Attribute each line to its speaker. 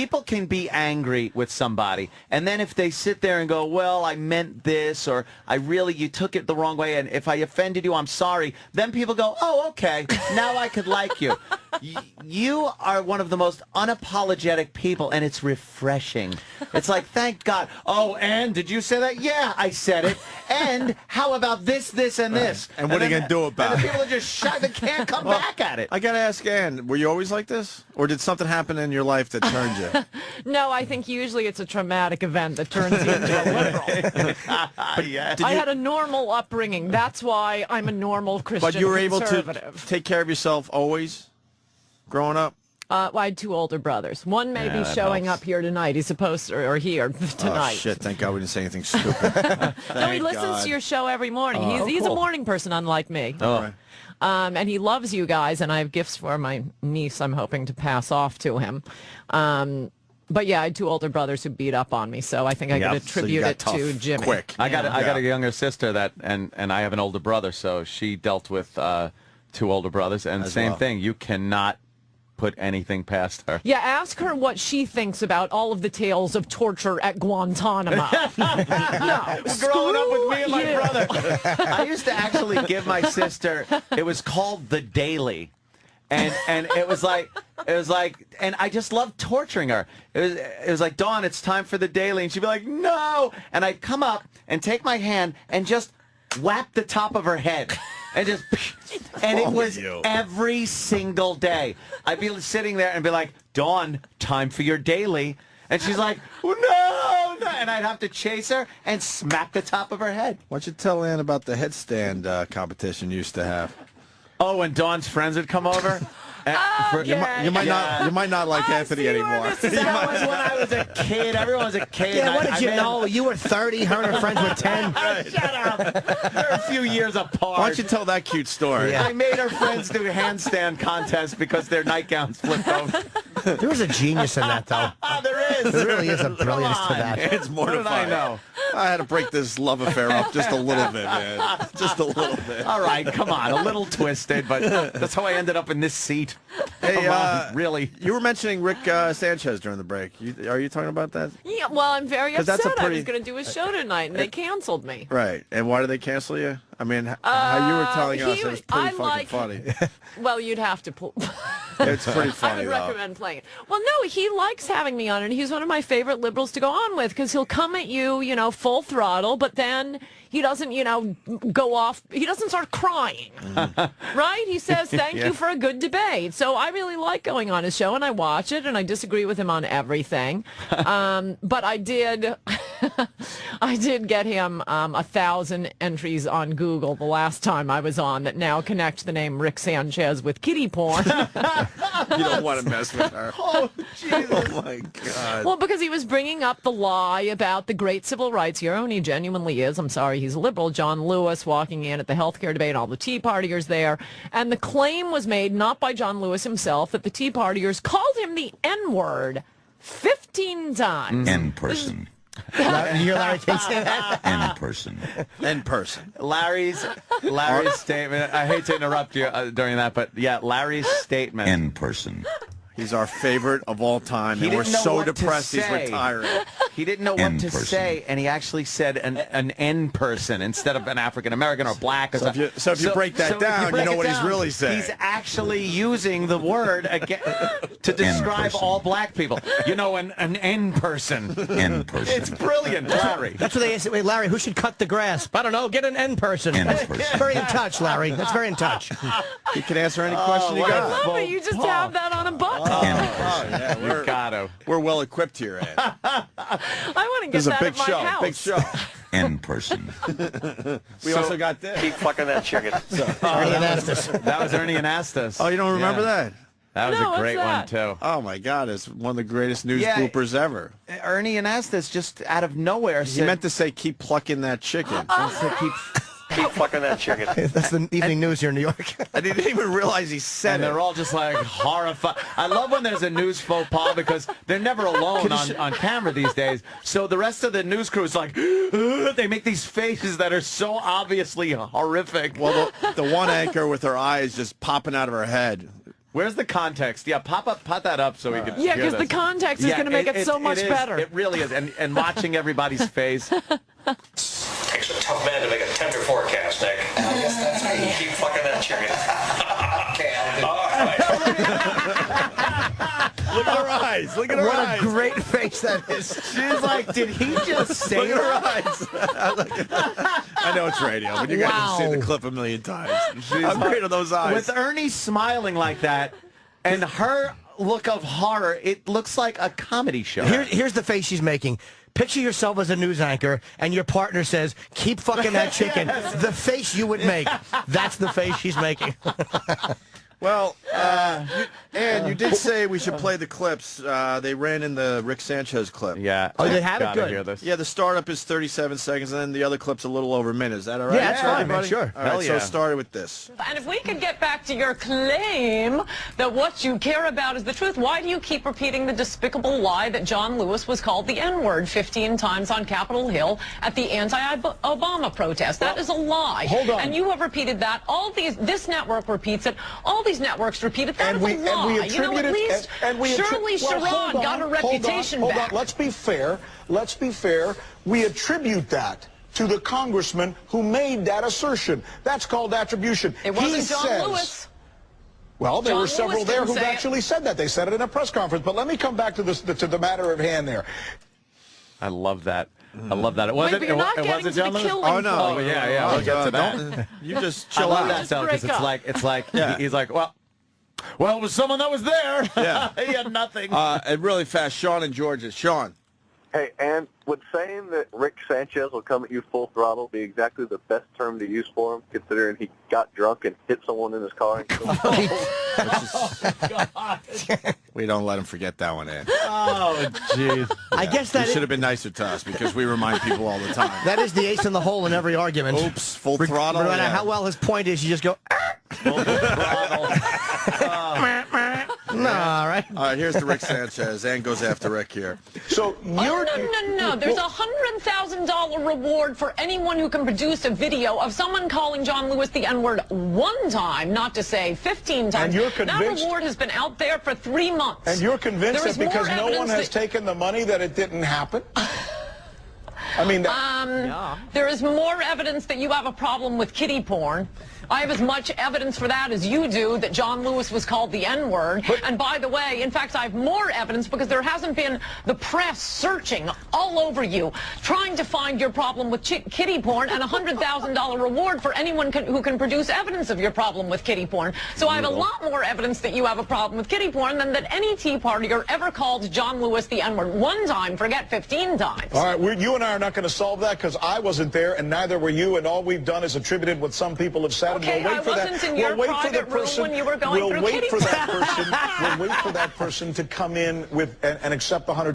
Speaker 1: People can be angry with somebody, and then if they sit there and go, well, I meant this, or you took it the wrong way, and if I offended you, I'm sorry, then people go, oh, okay, now I could like you. You are one of the most unapologetic people, and it's refreshing. It's like, thank God. Oh, and did you say that? Yeah, I said it. And how about this, and this?
Speaker 2: And what are you going to do about it?
Speaker 1: People are just shy. They can't come back at it.
Speaker 2: I got to ask Ann, were you always like this? Or did something happen in your life that turned you?
Speaker 3: No, I think usually it's a traumatic event that turns you into a liberal. I had a normal upbringing. That's why I'm a normal Christian
Speaker 2: But you were able
Speaker 3: conservative.
Speaker 2: to take care of yourself always growing up?
Speaker 3: Well, I had 2 older brothers. One may be showing up here tonight. He's supposed to, or here tonight.
Speaker 2: Oh, shit. Thank God we didn't say anything stupid.
Speaker 3: No, he listens to your show every morning. He's a morning person, unlike me.
Speaker 2: Oh.
Speaker 3: And he loves you guys, and I have gifts for my niece I'm hoping to pass off to him. But yeah, I had 2 older brothers who beat up on me, so I think I could attribute it to Jimmy.
Speaker 2: Quick.
Speaker 1: I got a younger sister and I have an older brother, so she dealt with 2 older brothers, and same thing. You cannot put anything past her.
Speaker 3: Yeah, ask her what she thinks about all of the tales of torture at Guantanamo. No,
Speaker 1: Growing up with me and my brother. I used to actually give my sister, it was called The Daily. And it was like, and I just loved torturing her. It was like, Dawn, it's time for The Daily. And she'd be like, no. And I'd come up and take my hand and just whap the top of her head. And just, and it was every single day. I'd be sitting there and be like, Dawn, time for your daily. And she's like, no. And I'd have to chase her and smack the top of her head.
Speaker 2: Why don't you tell Ann about the headstand competition you used to have?
Speaker 1: Oh, and Dawn's friends would come over?
Speaker 2: You might not like Anthony anymore.
Speaker 1: That was when I was a kid. Everyone was a kid.
Speaker 4: Yeah, what did you know? You were 30, her and her friends were 10.
Speaker 1: Shut up. They're a few years apart.
Speaker 2: Why don't you tell that cute story?
Speaker 1: I made her friends do handstand contests because their nightgowns flipped over.
Speaker 4: There was a genius in that, though.
Speaker 1: There is.
Speaker 4: There really is a brilliance to that.
Speaker 2: It's mortifying.
Speaker 1: What did I know?
Speaker 2: I had to break this love affair up just a little bit, man. Just a little bit.
Speaker 1: All right, come on. A little twisted, but that's how I ended up in this seat.
Speaker 2: Hey,
Speaker 1: really?
Speaker 2: You were mentioning Rick Sanchez during the break. Are you talking about that?
Speaker 3: Yeah, well, I'm very
Speaker 2: 'Cause
Speaker 3: upset.
Speaker 2: that's a
Speaker 3: I was going to do a show tonight, and they canceled me.
Speaker 2: Right. And why did they cancel you? I mean, how you were telling us, it was pretty fucking funny.
Speaker 3: Well, you'd have to pull.
Speaker 2: It's pretty funny,
Speaker 3: I would recommend playing it. Well, no, he likes having me on, and he's one of my favorite liberals to go on with because he'll come at you, full throttle, but then he doesn't, go off. He doesn't start crying, right? He says, thank you for a good debate. So I really like going on his show, and I watch it, and I disagree with him on everything. But I did get him 1,000 entries on Google the last time I was on that now connect the name Rick Sanchez with kitty porn.
Speaker 2: You don't want to mess with her.
Speaker 1: Oh, Jesus.
Speaker 2: Oh, my God.
Speaker 3: Well, because he was bringing up the lie about the great civil rights hero, and he genuinely is. I'm sorry, he's a liberal. John Lewis walking in at the healthcare debate, all the Tea Partiers there. And the claim was made, not by John Lewis himself, that the Tea Partiers called him the N-word 15 times.
Speaker 5: N-person.
Speaker 4: You hear Larry King say that?
Speaker 5: N-person.
Speaker 2: N-person.
Speaker 1: Larry's statement. I hate to interrupt you during that, but yeah, Larry's statement.
Speaker 5: N-person.
Speaker 2: He's our favorite of all time,
Speaker 1: He
Speaker 2: and we're
Speaker 1: didn't know
Speaker 2: so
Speaker 1: what to
Speaker 2: depressed he's
Speaker 1: say.
Speaker 2: retiring.
Speaker 1: He didn't know what to
Speaker 5: N-person.
Speaker 1: say, and he actually said an N person instead of an African American or black. Or
Speaker 2: So if you break that down, you know what he's really saying.
Speaker 1: He's actually using the word again to describe
Speaker 5: N-person.
Speaker 1: all black people. An N person.
Speaker 5: N-person.
Speaker 1: It's brilliant, Larry.
Speaker 4: That's what they say. Wait, Larry, who should cut the grass? I don't know. Get an N person.
Speaker 5: N-person.
Speaker 4: That's very in touch, Larry. That's very in touch.
Speaker 2: You can answer any question you
Speaker 1: what
Speaker 2: got.
Speaker 3: I love it. You just have that on a button.
Speaker 5: N-person.
Speaker 2: Yeah,
Speaker 1: You gotta.
Speaker 2: we're well equipped here, Ed.
Speaker 3: I want to get
Speaker 2: This is a
Speaker 3: that
Speaker 2: big
Speaker 3: at my
Speaker 2: show.
Speaker 3: house.
Speaker 2: Big show.
Speaker 5: N-person.
Speaker 2: We also got this.
Speaker 6: Keep fucking that chicken.
Speaker 4: Ernie Anastas.
Speaker 1: That was Ernie Anastas.
Speaker 2: Oh, you don't remember that?
Speaker 1: That was
Speaker 3: No,
Speaker 1: a great
Speaker 3: what's
Speaker 1: one,
Speaker 3: that?
Speaker 1: too.
Speaker 2: Oh, my God. It's one of the greatest news
Speaker 1: Yeah.
Speaker 2: bloopers ever.
Speaker 1: Ernie Anastas just out of nowhere
Speaker 2: He
Speaker 1: said...
Speaker 2: meant to say, keep plucking that chicken.
Speaker 6: Keep fucking that chicken.
Speaker 4: That's the evening news here in New York.
Speaker 2: And he didn't even realize he said
Speaker 1: And
Speaker 2: it.
Speaker 1: they're all just like horrified. I love when there's a news faux pas because they're never alone on camera these days. So the rest of the news crew is like, they make these faces that are so obviously horrific.
Speaker 2: Well, the one anchor with her eyes just popping out of her head
Speaker 1: Where's the context? Yeah, pop that up so we can.
Speaker 3: Yeah,
Speaker 1: hear
Speaker 3: because the
Speaker 1: this.
Speaker 3: context is going to make it so much
Speaker 1: is.
Speaker 3: better.
Speaker 1: It really is, and watching everybody's face.
Speaker 6: Takes a tough man to make a tender forecast, Nick.
Speaker 7: I guess that's me.
Speaker 6: Keep fucking that chicken.
Speaker 7: Okay, I'll do
Speaker 6: All right.
Speaker 2: Look at her eyes. Look at her
Speaker 4: What
Speaker 2: eyes.
Speaker 4: a great face that is.
Speaker 1: She's like, did he just say
Speaker 2: Look at her
Speaker 1: that?
Speaker 2: eyes. I know it's radio, but you guys have seen the
Speaker 3: Wow.
Speaker 2: clip a million times. How great are those eyes?
Speaker 1: With Ernie smiling like that, and her look of horror, it looks like a comedy show.
Speaker 4: Here's the face she's making. Picture yourself as a news anchor, and your partner says, keep fucking that chicken. The face you would make. That's the face she's making.
Speaker 2: Well, and you did say we should play the clips. They ran in the Rick Sanchez clip.
Speaker 1: Yeah.
Speaker 4: Oh, they have it?
Speaker 1: Gotta
Speaker 4: Good.
Speaker 1: hear this.
Speaker 2: Yeah, the startup is 37 seconds, and then the other clip's a little over a minute. Is that all right?
Speaker 4: Yeah, that's
Speaker 2: for
Speaker 4: fine, man,
Speaker 2: everybody?
Speaker 4: sure.
Speaker 2: All right,
Speaker 1: Hell
Speaker 2: so
Speaker 1: yeah.
Speaker 2: it started with this.
Speaker 8: And if we could get back to your claim that what you care about is the truth, why do you keep repeating the despicable lie that John Lewis was called the N-word 15 times on Capitol Hill at the anti-Obama protest? That is a lie.
Speaker 9: Hold on.
Speaker 8: And you have repeated that. This network repeats it. All these networks repeat it. That is a lie. You know, at least Shirley Sherrod got a reputation
Speaker 9: hold
Speaker 8: back.
Speaker 9: on. Let's be fair. Let's be fair. We attribute that to the congressman who made that assertion. That's called attribution.
Speaker 8: It wasn't
Speaker 9: He
Speaker 8: John
Speaker 9: says,
Speaker 8: Lewis.
Speaker 9: Well, there
Speaker 8: John
Speaker 9: were several
Speaker 8: Lewis
Speaker 9: there
Speaker 8: didn't
Speaker 9: who
Speaker 8: say it.
Speaker 9: actually said that. They said it in a press conference. But let me come back to this to the matter at hand there.
Speaker 1: I love that. I love that. It wasn't.
Speaker 3: but you're not
Speaker 1: it
Speaker 3: getting
Speaker 1: wasn't
Speaker 3: to the
Speaker 1: John Lewis?
Speaker 3: killing
Speaker 2: Oh, no.
Speaker 1: Oh yeah. I'll get to that.
Speaker 2: You just
Speaker 1: I
Speaker 2: chill
Speaker 1: love
Speaker 2: out.
Speaker 1: that sound because
Speaker 3: break up.
Speaker 1: it's like
Speaker 2: Yeah.
Speaker 1: he's like, well, it was someone that was there.
Speaker 2: Yeah.
Speaker 1: He had nothing.
Speaker 2: And really fast, Sean and Georgia. Sean.
Speaker 10: Hey, and would saying that Rick Sanchez will come at you full throttle be exactly the best term to use for him, considering he got drunk and hit someone in his car? And killed him?
Speaker 2: We don't let him forget that one, Ed.
Speaker 1: Oh, jeez.
Speaker 4: I guess
Speaker 2: You
Speaker 4: that
Speaker 2: should have been nicer to us because we remind people all the time.
Speaker 4: that is the ace in the hole in every argument.
Speaker 2: Oops, full throttle.
Speaker 4: No matter
Speaker 2: yeah.
Speaker 4: how well his point is, you just go, no, all right.
Speaker 2: All right, here's the Rick Sanchez. Ann goes after Rick here.
Speaker 9: So you're
Speaker 8: No. There's a $100,000 reward for anyone who can produce a video of someone calling John Lewis the N-word one time, not to say 15 times.
Speaker 9: And you're
Speaker 8: that
Speaker 9: convinced-
Speaker 8: reward has been out there for 3 months.
Speaker 9: And you're convinced
Speaker 8: There
Speaker 9: that
Speaker 8: is
Speaker 9: because
Speaker 8: more
Speaker 9: no one
Speaker 8: evidence
Speaker 9: has
Speaker 8: that-
Speaker 9: taken the money that it didn't happen? I mean,
Speaker 8: There is more evidence that you have a problem with kiddie porn. I have as much evidence for that as you do that John Lewis was called the N-word. And by the way, in fact, I have more evidence because there hasn't been the press searching all over you, trying to find your problem with kiddie porn and a $100,000 reward for anyone who can produce evidence of your problem with kiddie porn. So I have a lot more evidence that you have a problem with kiddie porn than that any Tea Partier ever called John Lewis the N-word one time, forget 15 times.
Speaker 9: all right, you and I are not going to solve that because I wasn't there and neither were you, and all we've done is attributed what some people have said.
Speaker 8: Okay,
Speaker 9: and we'll wait
Speaker 8: I
Speaker 9: for
Speaker 8: wasn't
Speaker 9: that.
Speaker 8: in your
Speaker 9: we'll wait for the
Speaker 8: private room
Speaker 9: person.
Speaker 8: when you were going
Speaker 9: we'll
Speaker 8: through
Speaker 9: wait
Speaker 8: kiddie
Speaker 9: for that
Speaker 8: porn.
Speaker 9: person. We'll wait for that person to come in with and accept the $100,000.